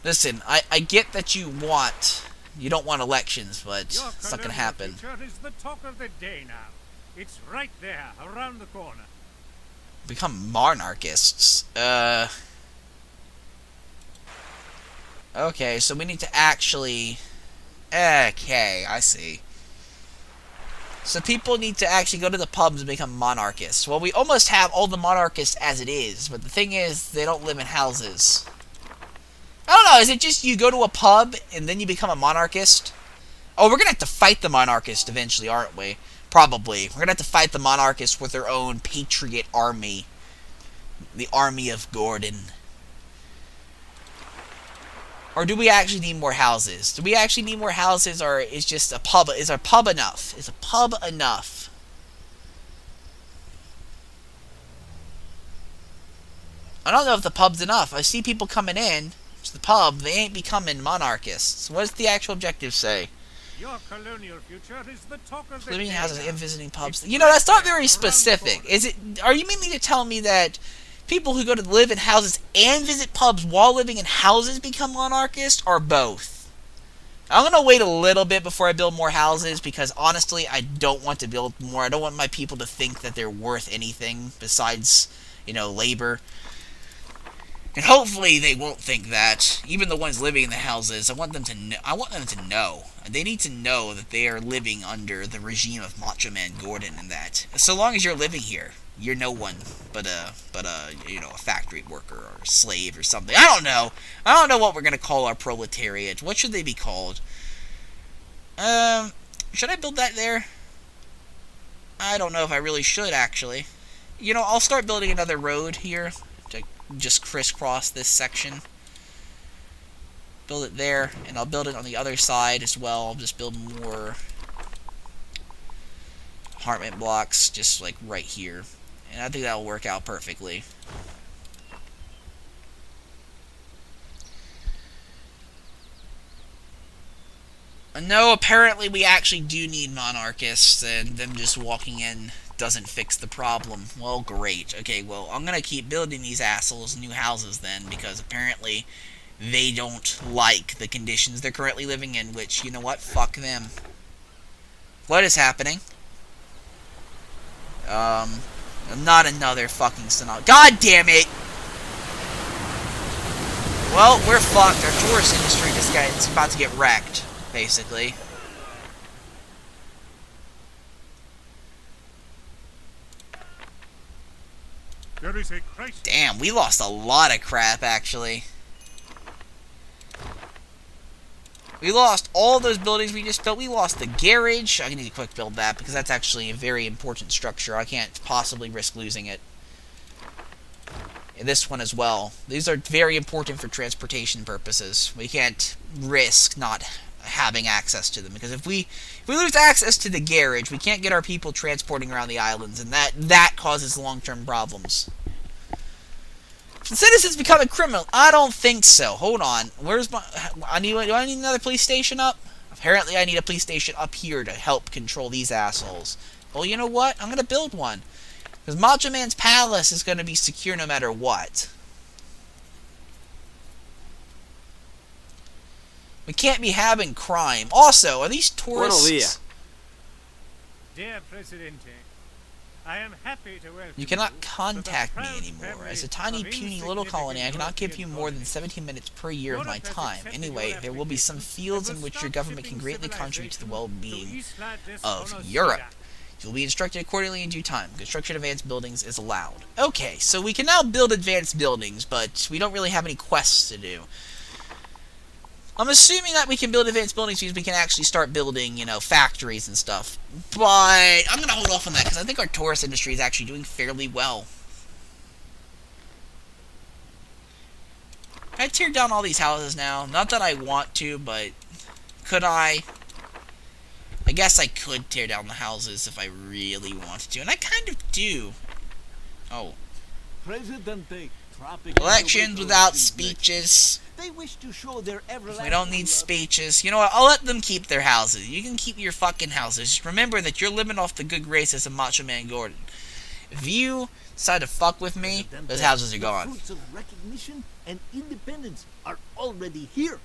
Listen, I get that you don't want elections, but it's not gonna happen. Future is the talk of the day now. It's right there, around the corner. Become monarchists. Okay, so we need to actually... Okay, I see. So people need to actually go to the pubs and become monarchists. Well, we almost have all the monarchists as it is, but the thing is, they don't live in houses. I don't know, is it just you go to a pub and then you become a monarchist? Oh, we're gonna have to fight the monarchists eventually, aren't we? Probably. We're gonna have to fight the monarchists with their own patriot army. The army of Gordon. Or do we actually need more houses? Do we actually need more houses, or is just a pub? Is a pub enough? Is a pub enough? I don't know if the pub's enough. I see people coming in to the pub. They ain't becoming monarchists. What does the actual objective say? Your colonial future is the talk of the Living in day houses now. and visiting pubs. It's You know, that's not right very there, around the specific. corner. Is it? Are you meaning to tell me that people who go to live in houses and visit pubs while living in houses become monarchists, or both? I'm going to wait a little bit before I build more houses, because honestly, I don't want to build more. I don't want my people to think that they're worth anything besides, you know, labor. And hopefully they won't think that. Even the ones living in the houses, I want them to know. They need to know that they are living under the regime of Machoman Gordon, and that so long as you're living here, you're no one but a you know, a factory worker or a slave or something. I don't know. I don't know what we're gonna call our proletariat. What should they be called? Should I build that there? I don't know if I really should, actually. You know, I'll start building another road here to just crisscross this section. Build it there, and I'll build it on the other side as well. I'll just build more apartment blocks just like right here. And I think that'll work out perfectly. No, apparently we actually do need monarchists, and them just walking in doesn't fix the problem. Well, great. Okay, well, I'm gonna keep building these assholes new houses then, because apparently they don't like the conditions they're currently living in, which, you know what? Fuck them. What is happening? Not another fucking tsunami. God damn it! Well, we're fucked. Our tourist industry is about to get wrecked, basically. There is a crisis. Damn, we lost a lot of crap, actually. We lost all those buildings we just built. We lost the garage. I need to quick build that, because that's actually a very important structure. I can't possibly risk losing it. And this one as well. These are very important for transportation purposes. We can't risk not having access to them, because if we lose access to the garage, we can't get our people transporting around the islands, and that causes long-term problems. Should citizens become a criminal? I don't think so. Hold on. Where's my... do I need another police station up? Apparently I need a police station up here to help control these assholes. Well, you know what? I'm going to build one. Because Macho Man's palace is going to be secure no matter what. We can't be having crime. Also, are these tourists... Buenos Dear Presidente, I am happy to welcome You cannot to the contact me proud anymore. family As a tiny, of puny little colony, I cannot give you insignificant more than European 17 minutes per year of Europe my has time. accepted Anyway, your there will be some application fields and in will which your start government can shipping greatly contribute to the civilization well-being to Isla of Desconocida. Europe. You will be instructed accordingly in due time. Construction of advanced buildings is allowed. Okay, so we can now build advanced buildings, but we don't really have any quests to do. I'm assuming that we can build advanced buildings because we can actually start building, you know, factories and stuff. But I'm going to hold off on that because I think our tourist industry is actually doing fairly well. Can I tear down all these houses now? Not that I want to, but could I? I guess I could tear down the houses if I really wanted to, and I kind of do. Oh. Presidente, Tropico Elections without speeches. They wish to show their We don't need speeches. You know what? I'll let them keep their houses. You can keep your fucking houses. Just remember that you're living off the good graces of Macho Man Gordon. If you decide to fuck with me, those houses are gone. The fruits of recognition and independence are already here.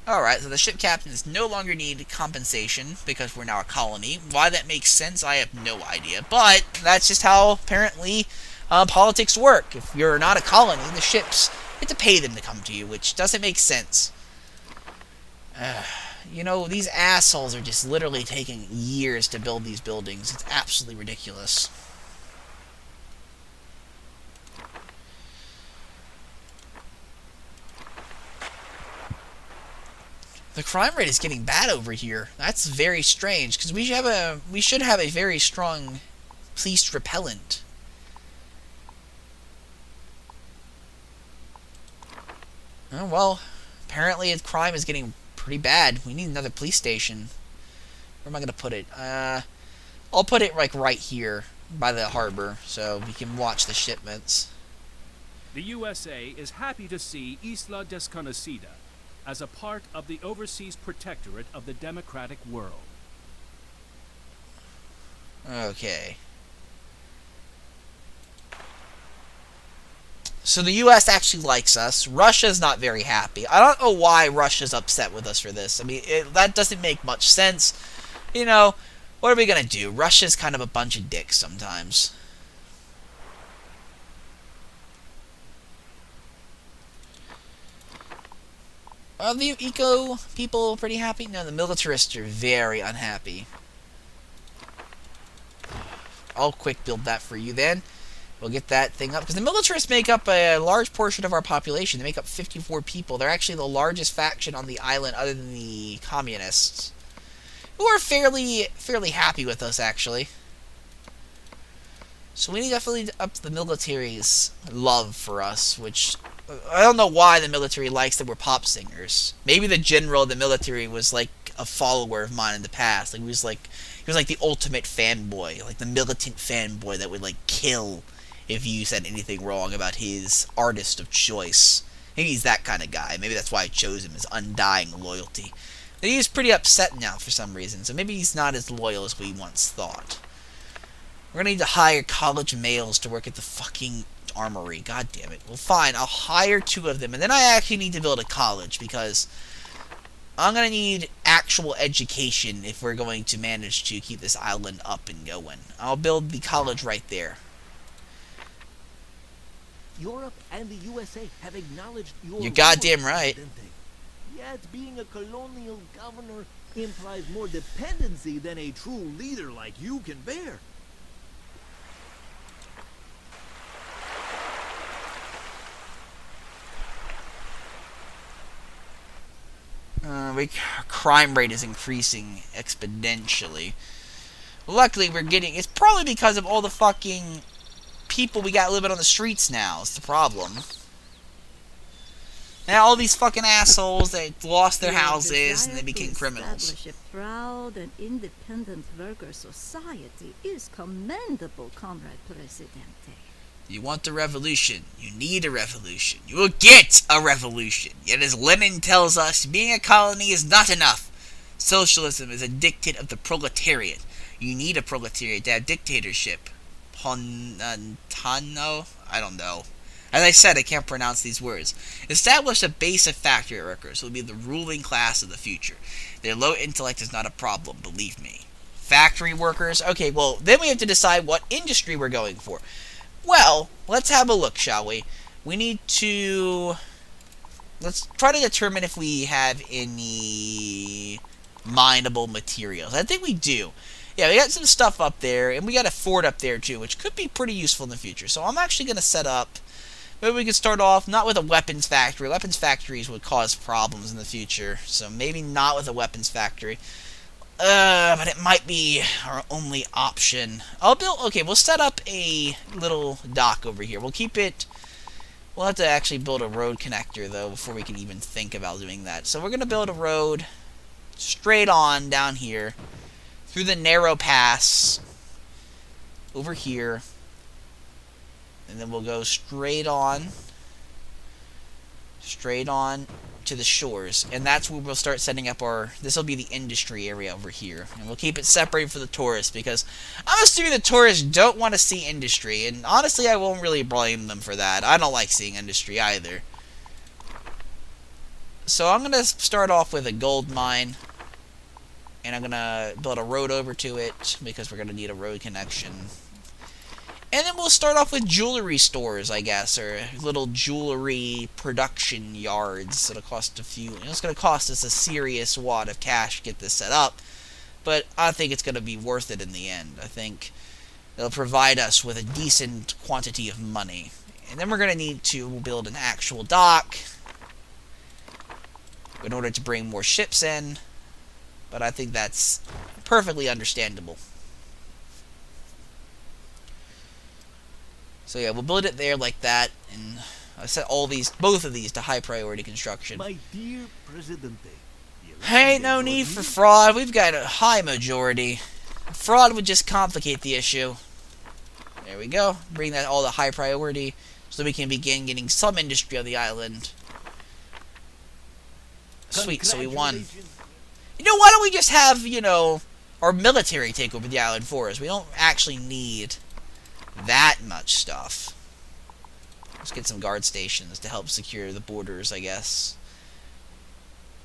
Alright, so the ship captains no longer need compensation because we're now a colony. Why that makes sense, I have no idea. But that's just how, apparently, politics work. If you're not a colony, the ships, you have to pay them to come to you, which doesn't make sense. You know, these assholes are just literally taking years to build these buildings. It's absolutely ridiculous. The crime rate is getting bad over here. That's very strange, because we should have a very strong police repellent. Oh, well, apparently crime is getting pretty bad. We need another police station. Where am I going to put it? I'll put it like right here by the harbor so we can watch the shipments. The USA is happy to see Isla Desconocida as a part of the overseas protectorate of the democratic world. Okay. So the U.S. actually likes us. Russia's not very happy. I don't know why Russia's upset with us for this. I mean, that doesn't make much sense. You know, what are we going to do? Russia's kind of a bunch of dicks sometimes. Are the eco people pretty happy? No, the militarists are very unhappy. I'll quick build that for you then. We'll get that thing up. Because the militarists make up a large portion of our population. They make up 54 people. They're actually the largest faction on the island other than the communists. Who are fairly happy with us, actually. So we need definitely up the military's love for us, which I don't know why the military likes that we're pop singers. Maybe the general of the military was like a follower of mine in the past. Like he was like the ultimate fanboy, like the militant fanboy that would like kill if you said anything wrong about his artist of choice. Maybe he's that kind of guy. Maybe that's why I chose him, his undying loyalty. But he's pretty upset now for some reason, so maybe he's not as loyal as we once thought. We're gonna need to hire college males to work at the fucking armory. God damn it. Well, fine. I'll hire 2 of them, and then I actually need to build a college, because I'm gonna need actual education if we're going to manage to keep this island up and going. I'll build the college right there. Europe and the USA have acknowledged your You're goddamn rule, right. Presidente. Yet being a colonial governor implies more dependency than a true leader like you can bear. Crime rate is increasing exponentially. Luckily, it's probably because of all the fucking people we got living on the streets now. It's the problem. Now all these fucking assholes that lost their houses and they became criminals. Establish a proud and independent worker society is commendable, Comrade Presidente. You want a revolution. You need a revolution. You will get a revolution. Yet as Lenin tells us, being a colony is not enough. Socialism is a dictate of the proletariat. You need a proletariat to have dictatorship. Pontano? I don't know. As I said, I can't pronounce these words. Establish a base of factory workers who will be the ruling class of the future. Their low intellect is not a problem, believe me. Factory workers? Okay, well, then we have to decide what industry we're going for. Well, let's have a look, shall we? We need to... Let's try to determine if we have any mineable materials. I think we do. Yeah, we got some stuff up there, and we got a fort up there, too, which could be pretty useful in the future. So I'm actually going to set up... Maybe we could start off not with a weapons factory. Weapons factories would cause problems in the future, so maybe not with a weapons factory. But it might be our only option. Okay, we'll set up a little dock over here. We'll keep it... We'll have to actually build a road connector, though, before we can even think about doing that. So we're going to build a road straight on down here, through the narrow pass, over here, and then we'll go straight on to the shores, and that's where we'll start setting up our... This will be the industry area over here, and we'll keep it separated for the tourists, because I'm assuming the tourists don't want to see industry, and honestly, I won't really blame them for that. I don't like seeing industry either. So I'm going to start off with a gold mine, and I'm going to build a road over to it, because we're going to need a road connection. And then we'll start off with jewelry stores, I guess, or little jewelry production yards. It'll cost a few... It's going to cost us a serious wad of cash to get this set up, but I think it's going to be worth it in the end. I think it'll provide us with a decent quantity of money. And then we're going to need to build an actual dock in order to bring more ships in, but I think that's perfectly understandable. So yeah, we'll build it there like that, and I set both of these to high priority construction. My dear Presidente, Ain't no need for fraud. We've got a high majority. Fraud would just complicate the issue. There we go. Bring that all to high priority, so we can begin getting some industry on the island. Sweet, so we won. You know, why don't we just have, you know, our military take over the island for us? We don't actually need that much stuff. Let's get some guard stations to help secure the borders, I guess.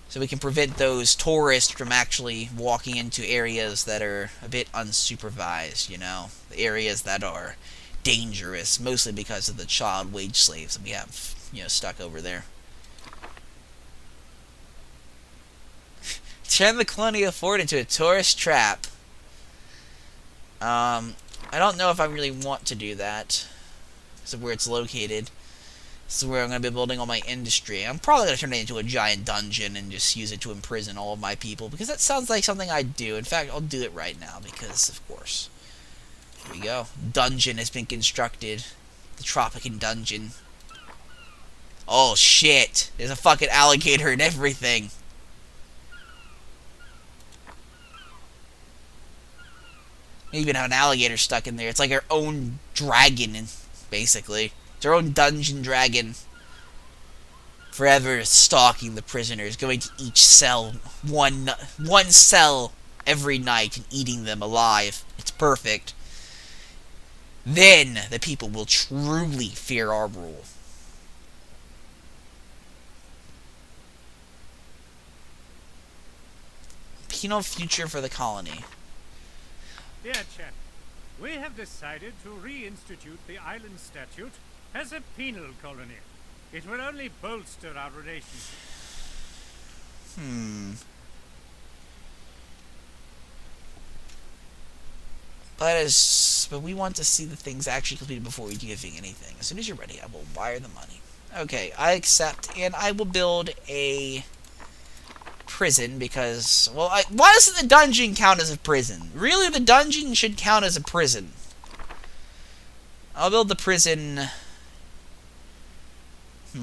So we can prevent those tourists from actually walking into areas that are a bit unsupervised, you know? The areas that are dangerous, mostly because of the child wage slaves that we have, you know, stuck over there. Turn the Colonial Fort into a tourist trap. I don't know if I really want to do that. This is where it's located. This is where I'm going to be building all my industry. I'm probably going to turn it into a giant dungeon and just use it to imprison all of my people, because that sounds like something I'd do. In fact, I'll do it right now, because, of course. Here we go. Dungeon has been constructed. The Tropican dungeon. Oh, shit. There's a fucking alligator and everything. We even have an alligator stuck in there. It's like our own dragon, basically. It's our own dungeon dragon. Forever stalking the prisoners, going to each cell, one cell every night, and eating them alive. It's perfect. Then the people will truly fear our rule. Penal future for the colony. Dear chap, we have decided to reinstitute the island statute as a penal colony. It will only bolster our relationship. But we want to see the things actually completed before we giving anything. As soon as you're ready, I will wire the money. Okay, I accept, and I will build a prison because, well, why doesn't the dungeon count as a prison? Really, the dungeon should count as a prison. I'll build the prison.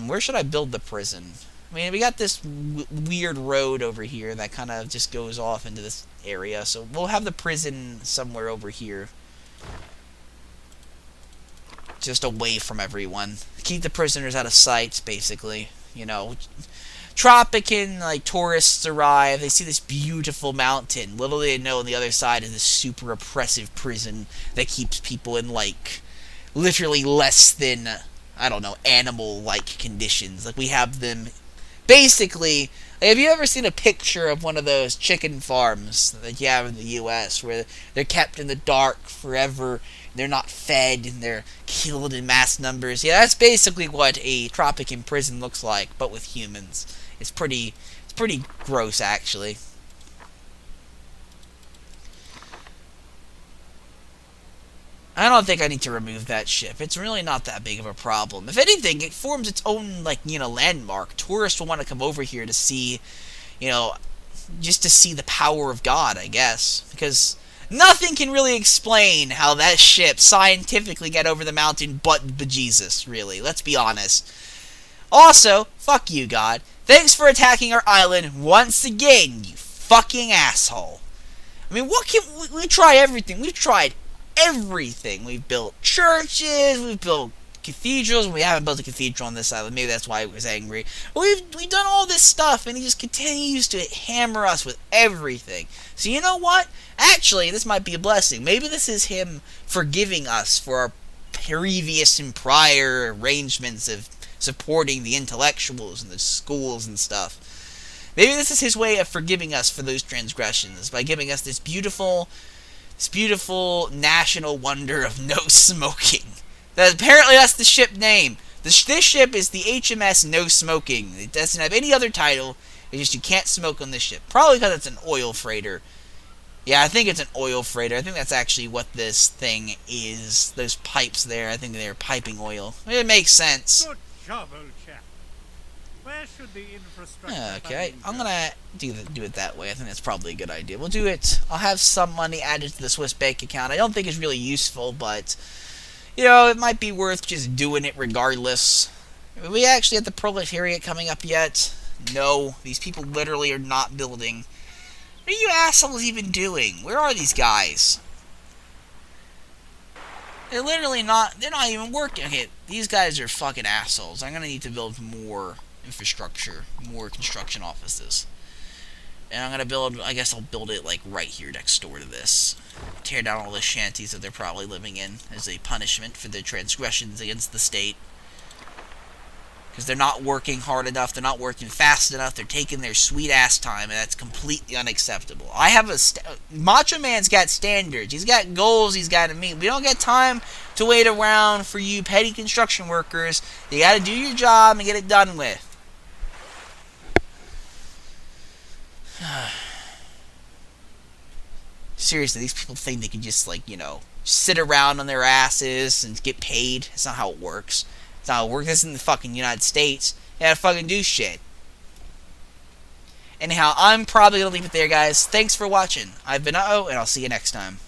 Where should I build the prison? I mean, we got this weird road over here that kind of just goes off into this area, so we'll have the prison somewhere over here. Just away from everyone. Keep the prisoners out of sight, basically. You know, Tropican, like, tourists arrive, they see this beautiful mountain. Little they know on the other side is this super oppressive prison that keeps people in, like, literally less than, I don't know, animal-like conditions. Like, we have them, basically, like, have you ever seen a picture of one of those chicken farms that you have in the U.S. where they're kept in the dark forever, they're not fed, and they're killed in mass numbers? Yeah, that's basically what a Tropican prison looks like, but with humans. It's pretty gross, actually. I don't think I need to remove that ship. It's really not that big of a problem. If anything, it forms its own, like, you know, landmark. Tourists will want to come over here to see, you know, just to see the power of God, I guess. Because nothing can really explain how that ship scientifically got over the mountain but bejesus, really. Let's be honest. Also, fuck you, God. Thanks for attacking our island once again, you fucking asshole. I mean, what can we try everything. We've tried everything. We've built churches, we've built cathedrals. We haven't built a cathedral on this island. Maybe that's why he was angry. But we've done all this stuff, and he just continues to hammer us with everything. So you know what? Actually, this might be a blessing. Maybe this is him forgiving us for our previous and prior arrangements of supporting the intellectuals and the schools and stuff. Maybe this is his way of forgiving us for those transgressions by giving us this beautiful national wonder of no smoking. Apparently that's the ship name. This ship is the HMS No Smoking. It doesn't have any other title. It's just you can't smoke on this ship. Probably because it's an oil freighter. Yeah, I think it's an oil freighter. I think that's actually what this thing is. Those pipes there, I think they're piping oil. It makes sense. Good job, old chap. Where should the infrastructure... Okay, I'm gonna do it that way. I think that's probably a good idea. We'll do it. I'll have some money added to the Swiss bank account. I don't think it's really useful, but you know, it might be worth just doing it regardless. Are we actually at the proletariat coming up yet? No, these people literally are not building. What are you assholes even doing? Where are these guys? They're literally not. They're not even working. Okay, these guys are fucking assholes. I'm gonna need to build more infrastructure, more construction offices. And I'm gonna build, I guess I'll build it like right here next door to this. Tear down all the shanties that they're probably living in as a punishment for their transgressions against the state. Because they're not working hard enough, they're not working fast enough, they're taking their sweet ass time, and that's completely unacceptable. I have Macho Man's got standards, he's got goals he's got to meet. We don't get time to wait around for you petty construction workers. You gotta do your job and get it done with. Seriously, these people think they can just, like, you know, sit around on their asses and get paid. That's not how it works. That's not how it works. This isn't the fucking United States. You gotta fucking do shit. Anyhow, I'm probably gonna leave it there, guys. Thanks for watching. I've been TheUhhoh, and I'll see you next time.